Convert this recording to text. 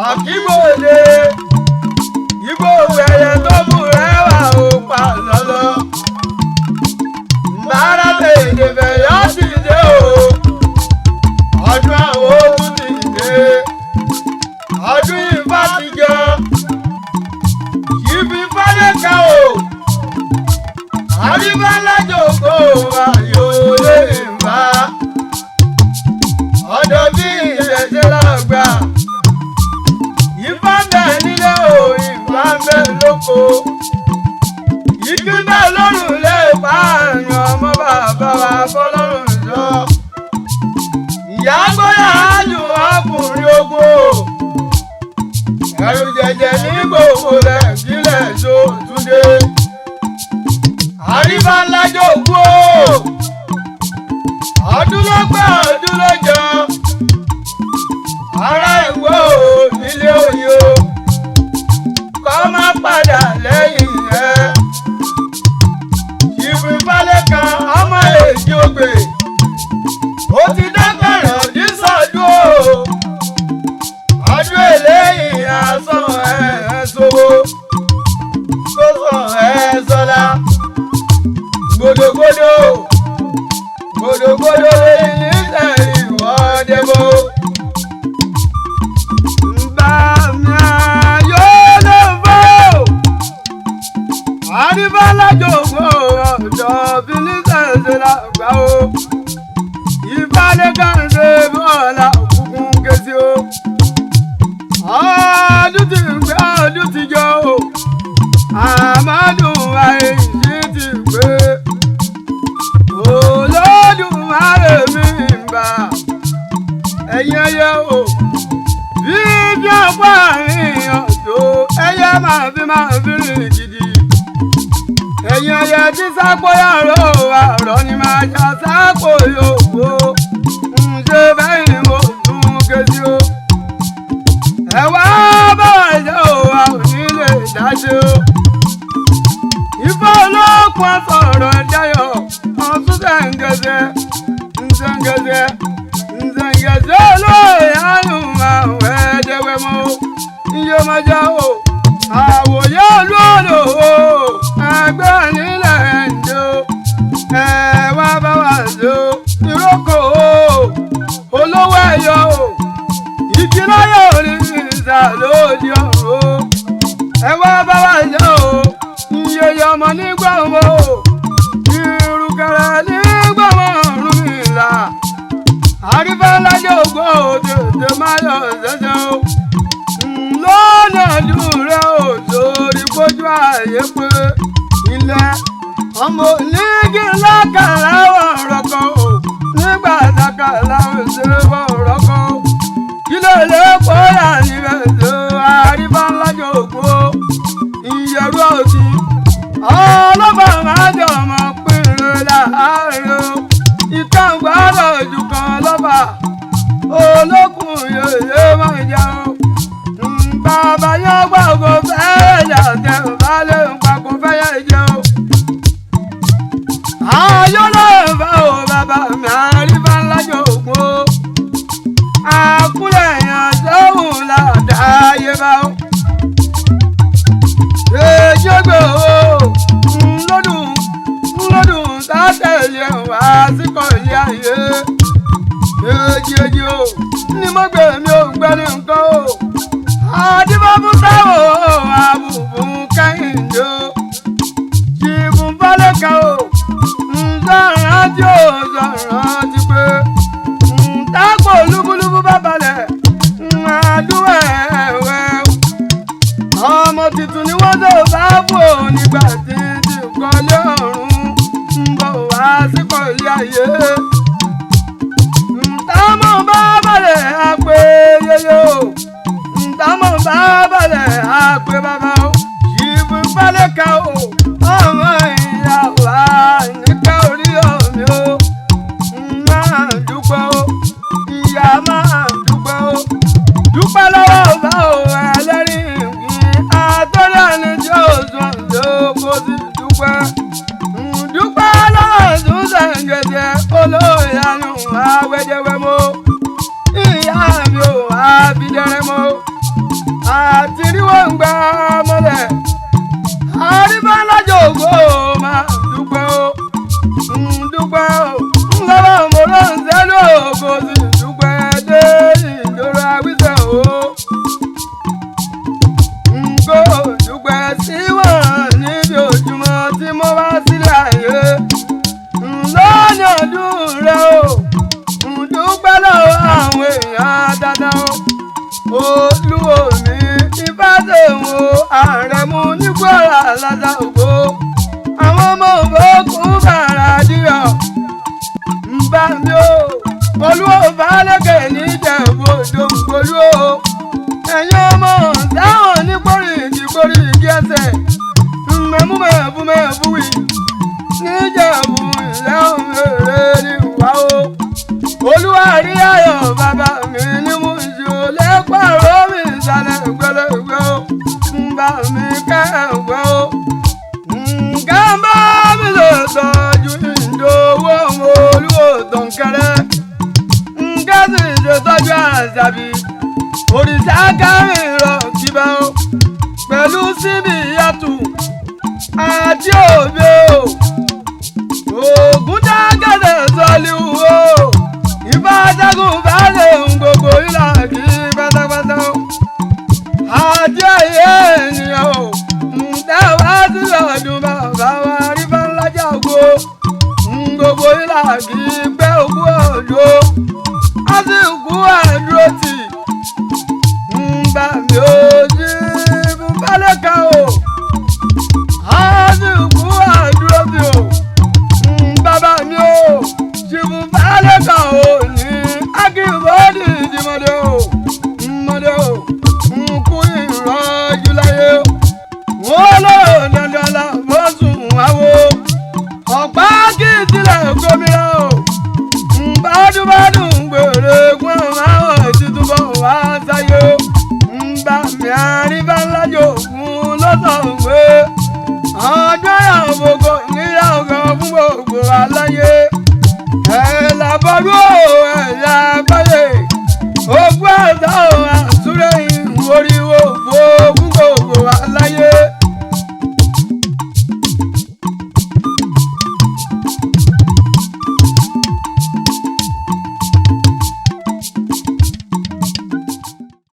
Akíbòde ìbò ẹyẹ tó mú rẹwà ó pa lọ́lọ́. Mbára tèdè fẹ̀yọ́ ti dé o, ọdún àwọn ogun ti dé, ọdún Ifá ti jọ, ìbí fálẹ́ka o, àríbálájòkó ayò lè bá, ọ̀dọ̀ bí ìṣẹ̀ṣẹ̀ lọ́gbà. Ifá ń bẹ nílé o, Ifá ń bẹ lóko. Igi bẹ lọ́rùn lè pààyàn ọmọ bàbá wa fọlọ́run sọ. Ìyá gbọ́dọ̀ ájù ọkùnrin ogun. Ẹ̀rù jẹ̀jẹ̀ ní gbogbo rẹ̀ sílẹ̀ tó túnde. Àríbá ńlá jòkó. Ọdún ló pẹ́ ọdún ló jọ. Ará Èkó nílé òye o, kọ́ má padà lẹ́yìn rẹ̀. Ìbí Fálẹ́ka ọmọ èjì ògbè, ó ti dákàrà ní sọ́dún o. Ọdún eléyìí asán ẹ̀ sówó, tó sàn ẹ̀ sọ́lá. Gbòdògbòdò, gbòdògbòdò lẹ́yìn nísẹ̀yìn wọ́ọ́dẹ́gbò. Àríbálájòkó ọ̀dọ̀ Fínísẹ̀sẹ̀ làgbà o. Ìfálẹ́ka ń ṣe bọ́ọ̀lá òkùnkùn kẹsí o. Ọdún ti ń gbé ọdún ti jọ o. Àmọ́dún àìsí ti gbé. Olódùmarè mi ń bà. Ẹ̀yin ẹyẹ o. Bíbí ọ̀pọ̀ àríyàn tó ẹyẹ máa fi rìn jìdì. Ẹ̀yin ẹyẹ tí sápò yàrá àrọ̀ ni máa jà sápò yòókù. Ṣé bẹ́ẹ̀ ni mo tún ké sí o? Ẹ wá bá wà jẹ́ o, a ò ní lè dáṣe o. Ifá olókun sọ̀rọ̀ dayọ̀, ọ̀tún ṣẹ̀ǹgẹ̀ṣẹ̀, ǹṣẹ̀ǹgẹ̀ṣẹ̀, ǹṣẹ̀ǹgẹ̀ṣẹ̀ olóyè àánú àwọn ẹ̀ẹ́dẹ́gbẹ́ mọ́ o. Iye máa já o, àwòyé olóòlò o. Ẹgbẹ́ nílẹ̀ ẹ̀ǹdó, ẹ wá bá wà lò ìrókò o, olówó ẹ̀yọ o, ìkìláyọ̀ orí ìsàlódì ọ̀rọ̀ o, ẹ wá bá wà lò o, ìyẹyẹ ọmọ nígbà wo o, ìrùkẹ̀rẹ̀ nígbà wọn ọ̀run ìlà, Àríbálájòkó tètè má lọ ṣẹ̀ṣẹ̀ o, lọ́nà dùrẹ́ o sórí kójú ààyè pé ilẹ̀ ọmọ onígi lákàrà ọ̀rọ̀ kan o, nígbà lákàrà òṣèré ọ̀rọ̀ kan o, kí ló lè pòórà níbẹ̀ tó Àríbálájòkó ìyẹ̀rú òsì ọlọ́pàá máa jọ ọmọ pínlẹ̀ láàárín o, ìkan gbọ́dọ̀ jù kan lọ́pàá olókùn yèyé máa jà o. Bàbá yóò gbọ́ kó fẹ́ yà jẹ́ balẹ̀ nǹkan kó fẹ́ yà jẹ́ o. Ayọ̀ ló fẹ́ o bàbá mi Àríbálájòkó. Àkúlẹ̀ yàn sóhùn ládàáyé bá o. Èjì gbé o, ńlọ́dún sátẹ̀lẹ̀ wá síkọ̀ ilé ayé. Èjì o, ní mo gbé mi ò gbẹ́ ní nǹkan o. Àdìbòbù sáwọ̀ àbùbù kẹ́hìndé o. Ìbùn Fálẹ́ka o, ǹsọ̀rọ̀ tí o sọ̀rọ̀ ti pé. Ǹtàpọ̀ lúbúlúbú bá balẹ̀, àdúrà ẹ̀wẹ̀ o. Ọmọ tuntun ni wọ́n tó bá bò nígbà tí ti kọ́lé ọ̀run ń bọ̀ wá síkọ̀ ilé ayé. Ǹtàmọ̀ bá balẹ̀ àpè yẹyẹ o. Ǹtàmọ̀ bá balẹ̀ àpè bàbá o. Ìbùn Fálẹ́ka o, ọmọ ìyá wa nípa orí omi o. Máa olóyanu awẹ́jẹ́wẹ́mọ́ ìyá mi ò abidẹrẹmọ́ àtìríwọ̀ ń gbà mọ́lẹ̀ àríbálájò ògbó máa dúpẹ́ o dúpẹ́ o ńlọ́wọ́ mo ló ń sẹ́lú ògbó sí dúpẹ́ dé ìdòrò àwísẹ̀ o ńgò dúpẹ́ sí wọn níbi ojúmọ́ tí mo wá sílẹ̀ ayé ńlọ́nà ọdún rẹ o dúpẹ́ lọ́wọ́ àwọn èèyàn dáadáa o olúwo mi ìbádẹ́wò àrẹ̀mú nígbòrà ládà ògbó àwọn ọmọ ògbókùn bàrà díọ̀ ń bá mi o olúwo balẹ̀kẹ̀ níjẹ̀bú òdòǹgbòlú o ẹ̀yin ọmọ dáhùn nígbòrì ìdìgbòrì ìdí ẹsẹ̀ mẹ́fú wì níjẹ̀bú ilẹ̀ òmèrè ní ìwà o olúwa rí ayọ̀ bàbá mi ní mú ìṣó lẹ́pàrọ̀ mi ìsàlẹ̀ ìgbẹ́lẹ́gbẹ́ o ń bá mi kẹ́ẹ̀gbẹ́ o nǹkan bá mi lè tọ́jú ìdòwò olúwo tọ̀nkẹ́rẹ́ nǹkan sì ṣe tọ́jú àṣàbí òrìṣà kárìn rọ̀ kíbá o pẹ̀lú síbi yàtù àti òbí o ògùn dágẹ́dẹ̀ sọ́lí wo ìbájagun balẹ̀ ń gbogbo ìlà kí pátápátá o àti ẹ̀yẹ ènìyàn o ǹtẹ́ wá sí ọdún bàbá wa rí bá ńlá jágo gbogbo ìlà kí gbé òkú òjò